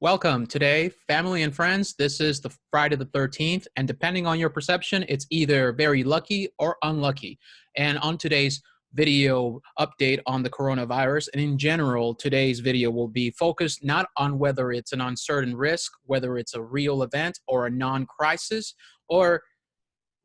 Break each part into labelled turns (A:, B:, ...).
A: Welcome today, family and friends. This is the Friday the 13th, and depending on your perception, it's either very lucky or unlucky. And on today's video update on the coronavirus, and in general, today's video will be focused not on whether it's an uncertain risk, whether it's a real event or a non-crisis, or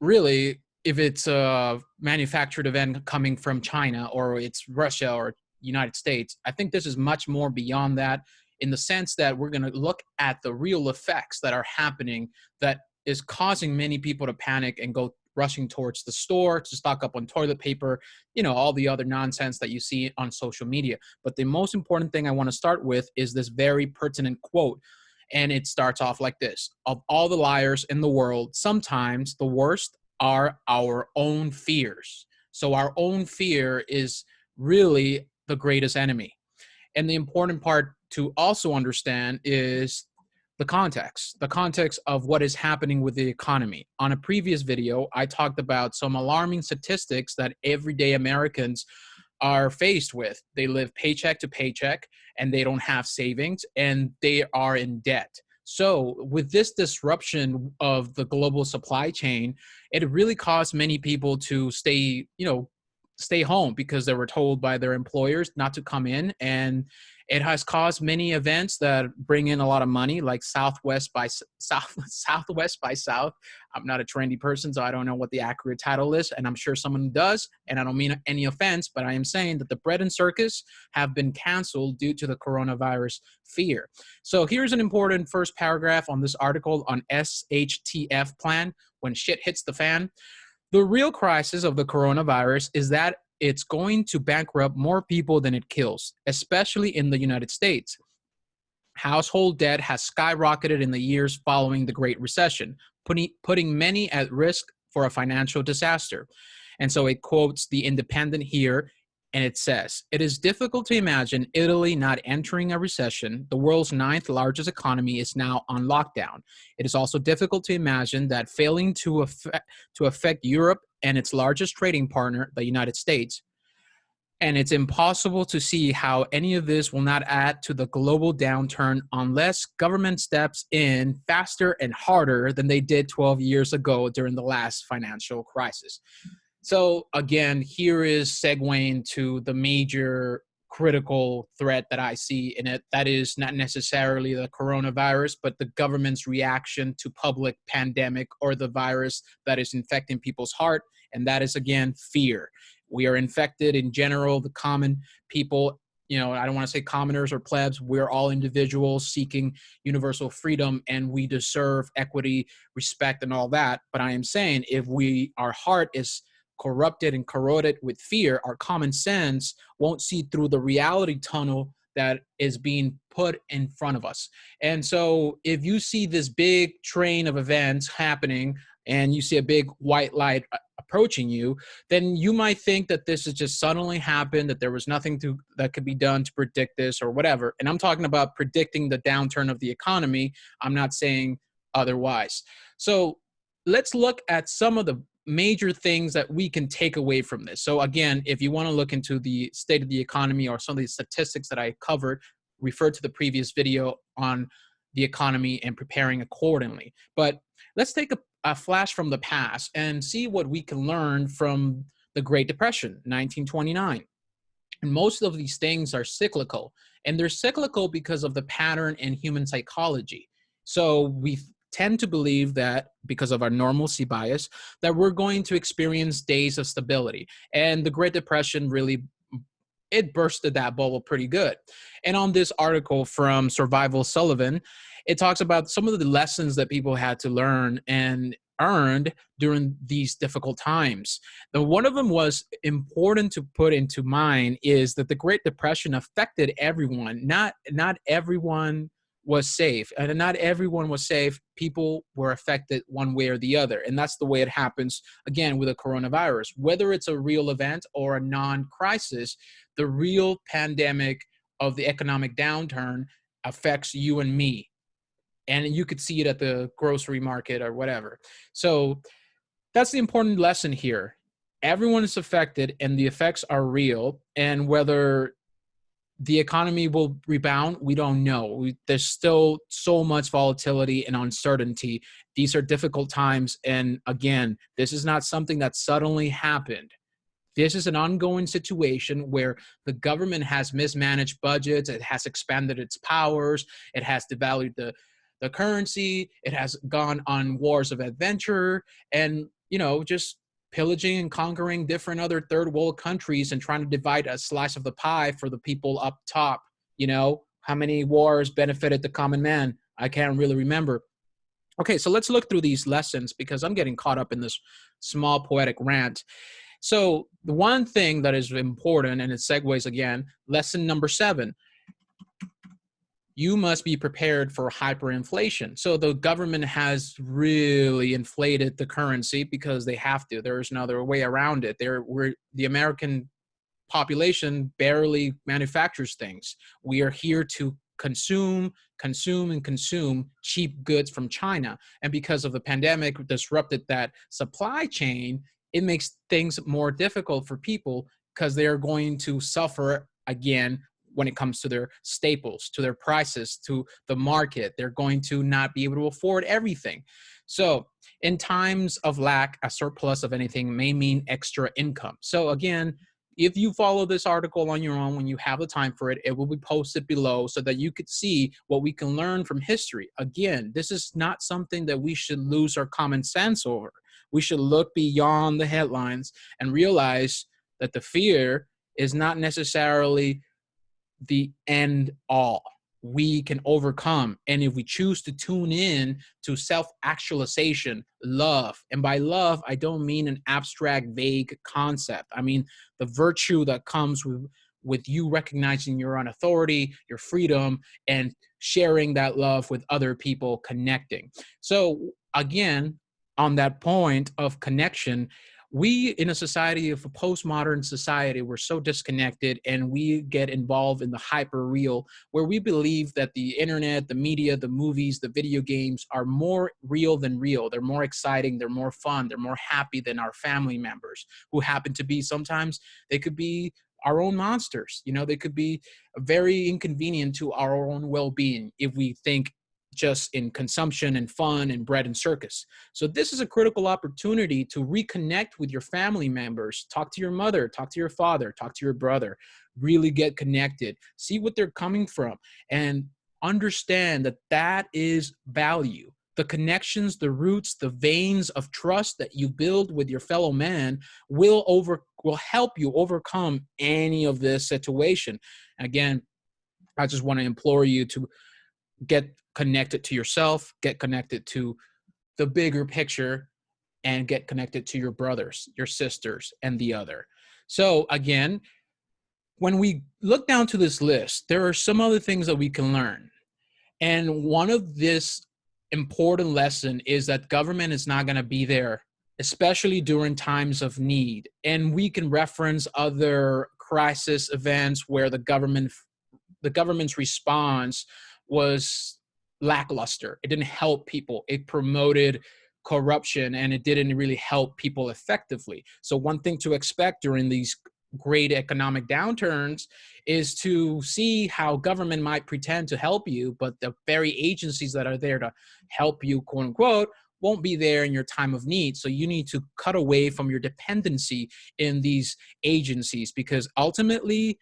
A: really if it's a manufactured event coming from China or it's Russia or United States. I think this is much more beyond that in the sense that we're going to look at the real effects that are happening that is causing many people to panic and go rushing towards the store to stock up on toilet paper, all the other nonsense that you see on social media. But the most important thing I want to start with is this very pertinent quote. And it starts off like this: of all the liars in the world, sometimes the worst are our own fears. So our own fear is really the greatest enemy. And the important part to also understand is the context of what is happening with the economy. On a previous video, I talked about some alarming statistics that everyday Americans are faced with. They live paycheck to paycheck and they don't have savings and they are in debt. So with this disruption of the global supply chain, it really caused many people to stay home because they were told by their employers not to come in. And it has caused many events that bring in a lot of money, like Southwest by Southwest by South. I'm not a trendy person, so I don't know what the accurate title is, and I'm sure someone does. And I don't mean any offense, but I am saying that the bread and circus have been canceled due to the coronavirus fear. So here's an important first paragraph on this article on SHTF plan, when shit hits the fan. The real crisis of the coronavirus is that it's going to bankrupt more people than it kills, especially in the United States. Household debt has skyrocketed in the years following the Great Recession, putting many at risk for a financial disaster. And so it quotes The Independent here, and it says, "It is difficult to imagine Italy not entering a recession. The world's ninth largest economy is now on lockdown. It is also difficult to imagine that failing to affect Europe and its largest trading partner, the United States. And it's impossible to see how any of this will not add to the global downturn unless government steps in faster and harder than they did 12 years ago during the last financial crisis." So again, here is segueing to the major critical threat that I see in it. That is not necessarily the coronavirus, but the government's reaction to public pandemic or the virus that is infecting people's heart. And that is, again, fear. We are infected in general, the common people. I don't want to say commoners or plebs. We're all individuals seeking universal freedom, and we deserve equity, respect, and all that. But I am saying if our heart is corrupted and corroded with fear, our common sense won't see through the reality tunnel that is being put in front of us. And so if you see this big train of events happening and you see a big white light approaching you, then you might think that this has just suddenly happened, that there was nothing that could be done to predict this or whatever. And I'm talking about predicting the downturn of the economy. I'm not saying otherwise. So let's look at some of the major things that we can take away from this. So again, if you want to look into the state of the economy or some of these statistics that I covered, refer to the previous video on the economy and preparing accordingly. But let's take a flash from the past and see what we can learn from the Great Depression, 1929. And most of these things are cyclical, and they're cyclical because of the pattern in human psychology. So we tend to believe that because of our normalcy bias, that we're going to experience days of stability. And the Great Depression really, it bursted that bubble pretty good. And on this article from Survival Sullivan, it talks about some of the lessons that people had to learn and earned during these difficult times. Now, one of them was important to put into mind is that the Great Depression affected everyone. Not everyone was safe, and not everyone was safe. People were affected one way or the other, and that's the way it happens again with a coronavirus. Whether it's a real event or a non-crisis, the real pandemic of the economic downturn affects you and me, and you could see it at the grocery market or whatever. So that's the important lesson here. Everyone is affected, and the effects are real, and whether the economy will rebound. We don't know. There's still so much volatility and uncertainty. These are difficult times. And again, this is not something that suddenly happened. This is an ongoing situation where the government has mismanaged budgets. It has expanded its powers. It has devalued the currency. It has gone on wars of adventure and, just pillaging and conquering different other third world countries and trying to divide a slice of the pie for the people up top. How many wars benefited the common man? I can't really remember. Okay, so let's look through these lessons because I'm getting caught up in this small poetic rant. So the one thing that is important, and it segues again, lesson number 7, you must be prepared for hyperinflation. So the government has really inflated the currency because they have to. There's no other way around it. The American population barely manufactures things. We are here to consume cheap goods from China. And because of the pandemic disrupted that supply chain, it makes things more difficult for people because they are going to suffer again when it comes to their staples, to their prices, to the market. They're going to not be able to afford everything. So in times of lack, a surplus of anything may mean extra income. So again, if you follow this article on your own, when you have the time for it, it will be posted below so that you could see what we can learn from history. Again, this is not something that we should lose our common sense over. We should look beyond the headlines and realize that the fear is not necessarily the end all. We can overcome. And if we choose to tune in to self-actualization, love, and by love, I don't mean an abstract, vague concept. I mean the virtue that comes with you recognizing your own authority, your freedom, and sharing that love with other people, connecting. So again, on that point of connection, we in a society of a postmodern society, we're so disconnected and we get involved in the hyper real where we believe that the internet, the media, the movies, the video games are more real than real. They're more exciting. They're more fun. They're more happy than our family members who happen to be, sometimes they could be our own monsters. They could be very inconvenient to our own well-being if we think just in consumption and fun and bread and circus. So this is a critical opportunity to reconnect with your family members. Talk to your mother, talk to your father, talk to your brother, really get connected, see what they're coming from, and understand that that is value. The connections, the roots, the veins of trust that you build with your fellow man will help you overcome any of this situation. Again, I just want to implore you to get connected to yourself, get connected to the bigger picture, and get connected to your brothers, your sisters, and the other. So again, when we look down to this list, there are some other things that we can learn. And one of this important lesson is that government is not going to be there, especially during times of need. And we can reference other crisis events where the government's response was lackluster. It didn't help people. It promoted corruption and it didn't really help people effectively. So one thing to expect during these great economic downturns is to see how government might pretend to help you, but the very agencies that are there to help you, quote unquote, won't be there in your time of need. So you need to cut away from your dependency in these agencies because ultimately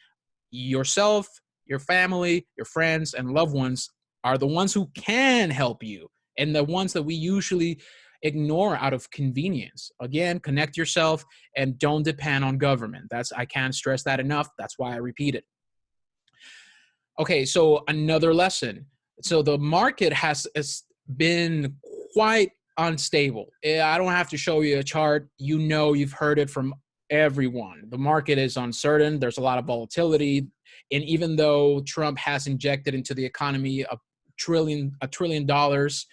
A: yourself, your family, your friends, and loved ones are the ones who can help you and the ones that we usually ignore out of convenience. Again, connect yourself and don't depend on government. I can't stress that enough. That's why I repeat it. Okay, so another lesson. So the market has been quite unstable. I don't have to show you a chart. You've heard it from everyone. The market is uncertain. There's a lot of volatility. And even though Trump has injected into the economy a trillion dollars,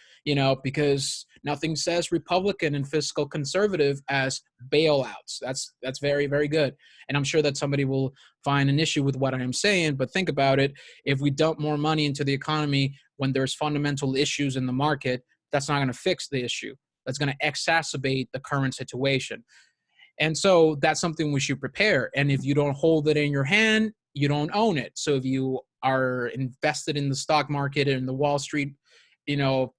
A: because nothing says Republican and fiscal conservative as bailouts. That's very, very good. And I'm sure that somebody will find an issue with what I am saying, but think about it. If we dump more money into the economy when there's fundamental issues in the market, that's not going to fix the issue. That's going to exacerbate the current situation. And so that's something we should prepare. And if you don't hold it in your hand, you don't own it. So if you are invested in the stock market and the Wall Street, you know,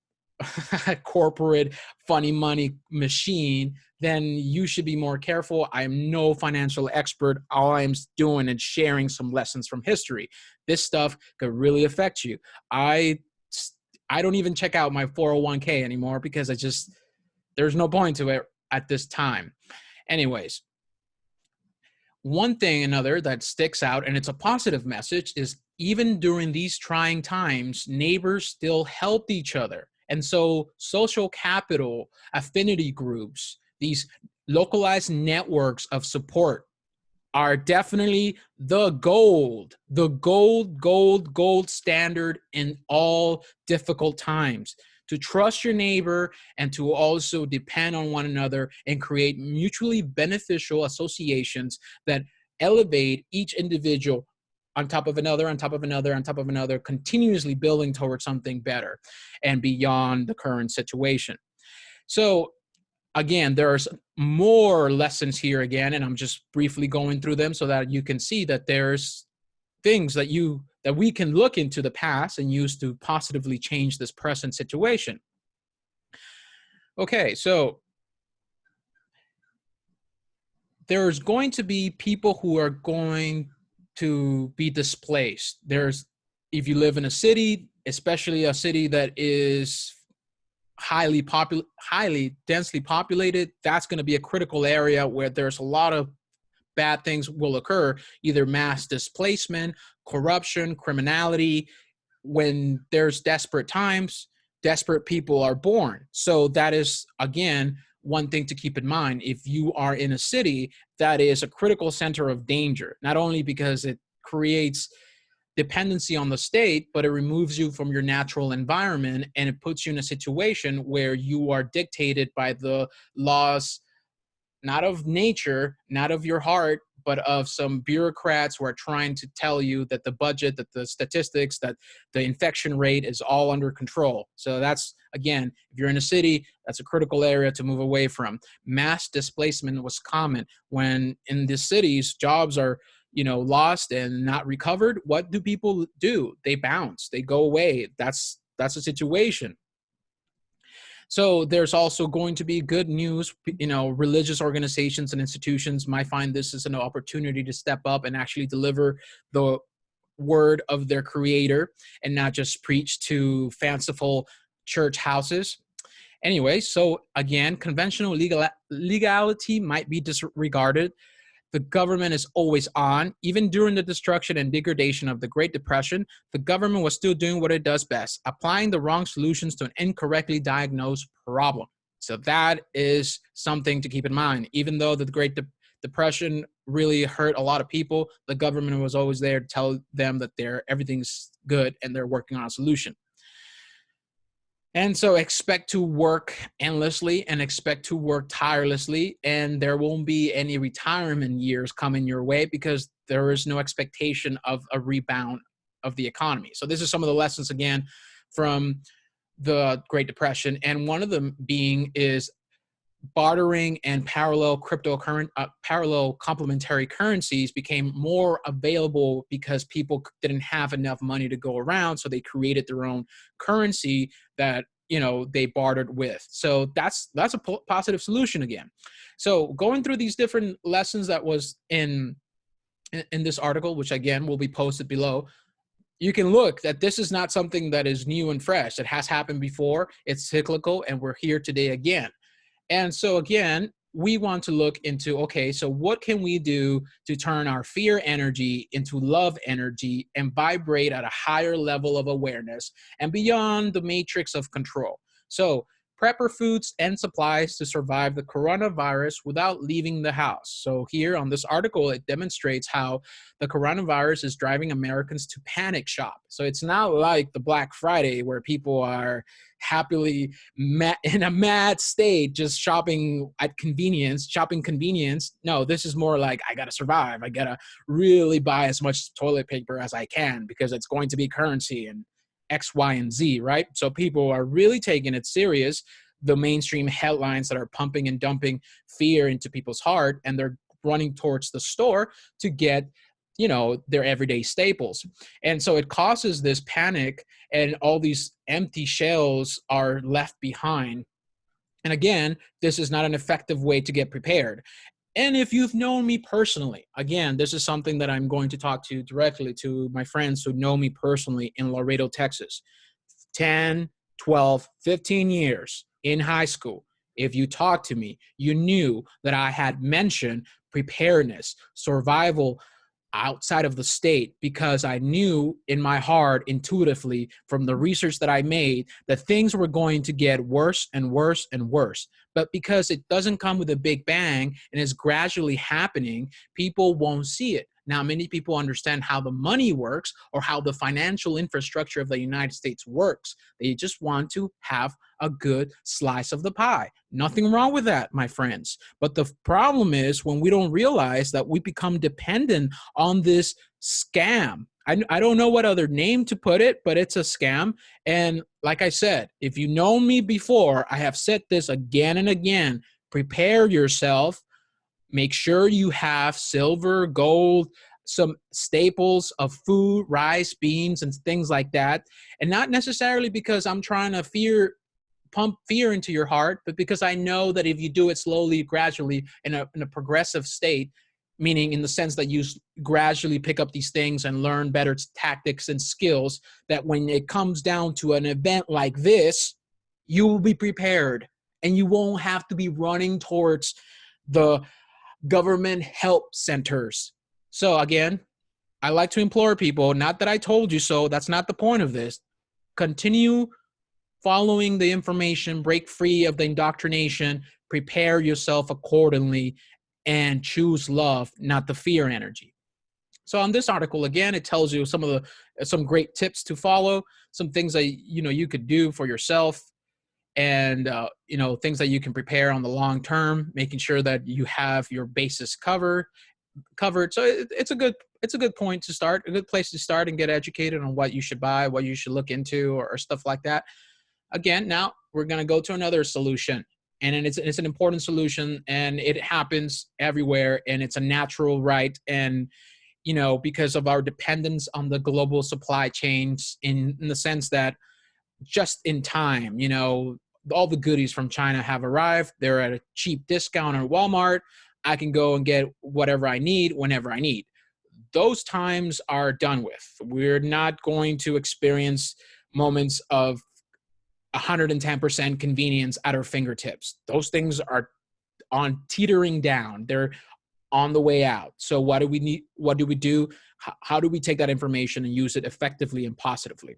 A: corporate funny money machine, then you should be more careful. I am no financial expert. All I'm doing is sharing some lessons from history. This stuff could really affect you. I don't even check out my 401k anymore because there's no point to it at this time. Anyways, one thing another that sticks out, and it's a positive message, is even during these trying times, neighbors still helped each other. And so social capital, affinity groups, these localized networks of support are definitely the gold standard in all difficult times. To trust your neighbor and to also depend on one another and create mutually beneficial associations that elevate each individual on top of another, on top of another, on top of another, continuously building towards something better and beyond the current situation. So again, there's more lessons here again, and I'm just briefly going through them so that you can see that there's things that we can look into the past and use to positively change this present situation. Okay, so there's going to be people who are going to be displaced. If you live in a city, especially a city that is highly densely populated, that's going to be a critical area where there's a lot of bad things will occur, either mass displacement, corruption, criminality. When there's desperate times, desperate people are born. So that is, again, one thing to keep in mind. If you are in a city, that is a critical center of danger, not only because it creates dependency on the state, but it removes you from your natural environment and it puts you in a situation where you are dictated by the laws, not of nature, not of your heart, but of some bureaucrats who are trying to tell you that the budget, that the statistics, that the infection rate is all under control. So that's, again, if you're in a city, that's a critical area to move away from. Mass displacement was common. When in the cities, jobs are lost and not recovered, what do people do? They bounce, they go away. That's a situation. So there's also going to be good news. Religious organizations and institutions might find this as an opportunity to step up and actually deliver the word of their creator and not just preach to fanciful church houses. Anyway, so again, conventional legality might be disregarded. The government is always on. Even during the destruction and degradation of the Great Depression, the government was still doing what it does best, applying the wrong solutions to an incorrectly diagnosed problem. So that is something to keep in mind. Even though the Great Depression really hurt a lot of people, the government was always there to tell them that everything's good and they're working on a solution. And so expect to work endlessly and expect to work tirelessly, and there won't be any retirement years coming your way because there is no expectation of a rebound of the economy. So this is some of the lessons, again, from the Great Depression. And one of them being is bartering and parallel complementary currencies became more available because people didn't have enough money to go around. So they created their own currency that they bartered with. So that's a positive solution again. So going through these different lessons that was in this article, which again will be posted below, you can look that this is not something that is new and fresh. It has happened before. It's cyclical, and we're here today again. And so again, we want to look into, okay, so what can we do to turn our fear energy into love energy and vibrate at a higher level of awareness and beyond the matrix of control? So prepper foods and supplies to survive the coronavirus without leaving the house. So here on this article, it demonstrates how the coronavirus is driving Americans to panic shop. So it's not like the Black Friday where people are happily in a mad state, just shopping convenience. No, this is more like, I got to survive. I got to really buy as much toilet paper as I can because it's going to be currency and X, Y, and Z, right? So people are really taking it serious, the mainstream headlines that are pumping and dumping fear into people's heart, and they're running towards the store to get their everyday staples. And so it causes this panic, and all these empty shelves are left behind. And again, this is not an effective way to get prepared. And if you've known me personally, again, this is something that I'm going to talk to directly to my friends who know me personally in Laredo, Texas. 10, 12, 15 years in high school, if you talked to me, you knew that I had mentioned preparedness, survival outside of the state, because I knew in my heart intuitively from the research that I made that things were going to get worse and worse and worse. But because it doesn't come with a big bang and is gradually happening, people won't see it. Now, many people understand how the money works or how the financial infrastructure of the United States works. They just want to have a good slice of the pie. Nothing wrong with that, my friends. But the problem is when we don't realize that we become dependent on this scam. I don't know what other name to put it, but it's a scam. And like I said, if you know me before, I have said this again and again, prepare yourself. Make sure you have silver, gold, some staples of food, rice, beans, and things like that. And not necessarily because I'm trying to pump fear into your heart, but because I know that if you do it slowly, gradually, in a progressive state, meaning in the sense that you gradually pick up these things and learn better tactics and skills, that when it comes down to an event like this, you will be prepared and you won't have to be running towards the government help centers. So again, I like to implore people, not that I told you so, that's not the point of this. Continue following the information, break free of the indoctrination, prepare yourself accordingly, and choose love, not the fear energy. So on this article, again, it tells you some great tips to follow, some things that you could do for yourself, and things that you can prepare on the long term, making sure that you have your bases covered. So it's a good point to start, a good place to start and get educated on what you should buy, what you should look into, or stuff like that. Again, now we're going to go to another solution, and it's an important solution, and it happens everywhere, and it's a natural right. And because of our dependence on the global supply chains, in the sense that just in time, all the goodies from China have arrived. They're at a cheap discount at Walmart. I can go and get whatever I need whenever I need. Those times are done with. We're not going to experience moments of 110% convenience at our fingertips. Those things are on teetering down. They're on the way out. So what do we need? What do we do? How do we take that information and use it effectively and positively?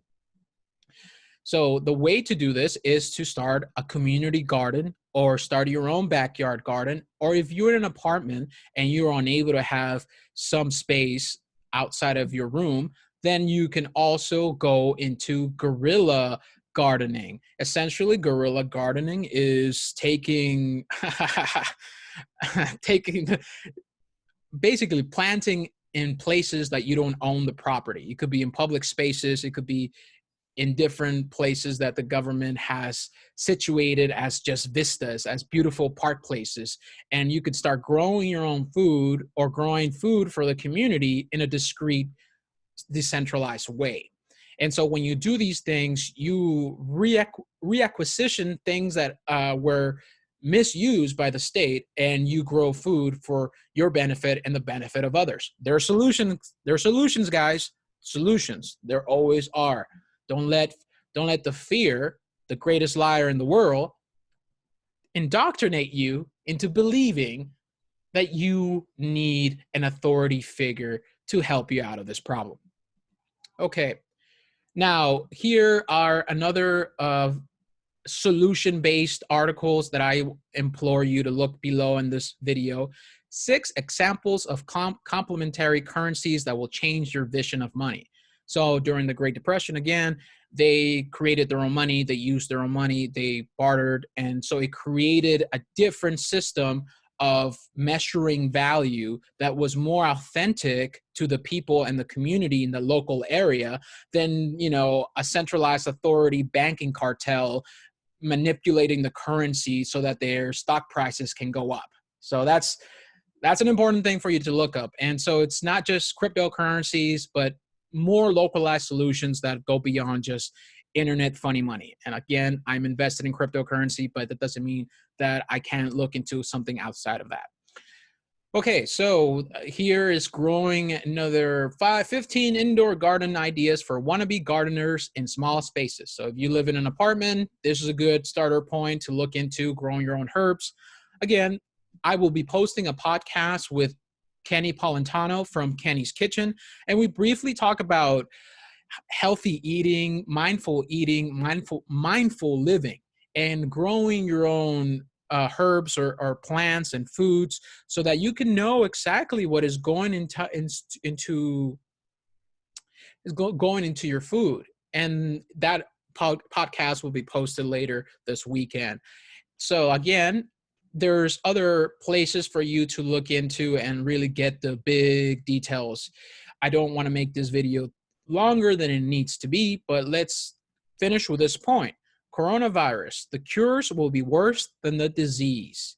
A: So the way to do this is to start a community garden or start your own backyard garden. Or if you're in an apartment and you're unable to have some space outside of your room, then you can also go into guerrilla gardening. Essentially, guerrilla gardening is taking basically planting in places that you don't own the property. It could be in public spaces. It could be in different places that the government has situated as just vistas, as beautiful park places. And you could start growing your own food or growing food for the community in a discrete, decentralized way. And so when you do these things, you reacquisition things that were misused by the state, and you grow food for your benefit and the benefit of others. There are solutions, guys. Solutions. There always are. Don't let the fear, the greatest liar in the world, indoctrinate you into believing that you need an authority figure to help you out of this problem. Okay. Now, here are another solution-based articles that I implore you to look below in this video. 6 examples of complementary currencies that will change your vision of money. So during the Great Depression, again, they created their own money, they used their own money, they bartered, and so it created a different system of measuring value that was more authentic to the people and the community in the local area than, a centralized authority banking cartel manipulating the currency so that their stock prices can go up. So that's That's an important thing for you to look up. And so it's not just cryptocurrencies, but more localized solutions that go beyond just internet funny money. And again, I'm invested in cryptocurrency, but that doesn't mean that I can't look into something outside of that. Okay, so here is growing another 15 indoor garden ideas for wannabe gardeners in small spaces. So if you live in an apartment, this is a good starter point to look into growing your own herbs. Again, I will be posting a podcast with Kenny Polentano from Kenny's Kitchen, and we briefly talk about healthy eating, mindful living, and growing your own herbs or plants and foods, so that you can know exactly what is going going into your food. And that podcast will be posted later this weekend. So again, there's other places for you to look into and really get the big details. I don't want to make this video longer than it needs to be, but let's finish with this point. Coronavirus, the cures will be worse than the disease.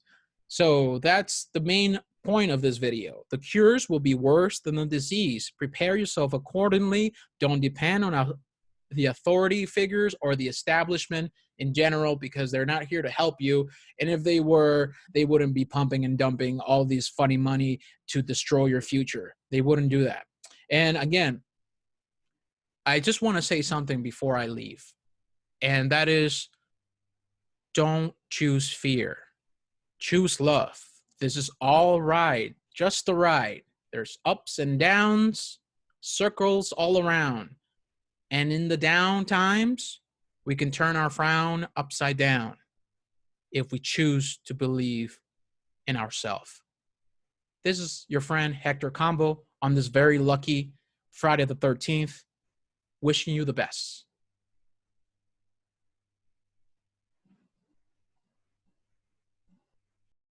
A: So that's the main point of this video. The cures will be worse than the disease. Prepare yourself accordingly. Don't depend on the authority figures or the establishment in general, because they're not here to help you. And if they were, they wouldn't be pumping and dumping all these funny money to destroy your future. They wouldn't do that. And again, I just want to say something before I leave, and that is, don't choose fear. Choose love. This is all right, just the right. There's ups and downs, circles all around. And in the down times, we can turn our frown upside down if we choose to believe in ourselves. This is your friend Hector Combo on this very lucky Friday the 13th, wishing you the best.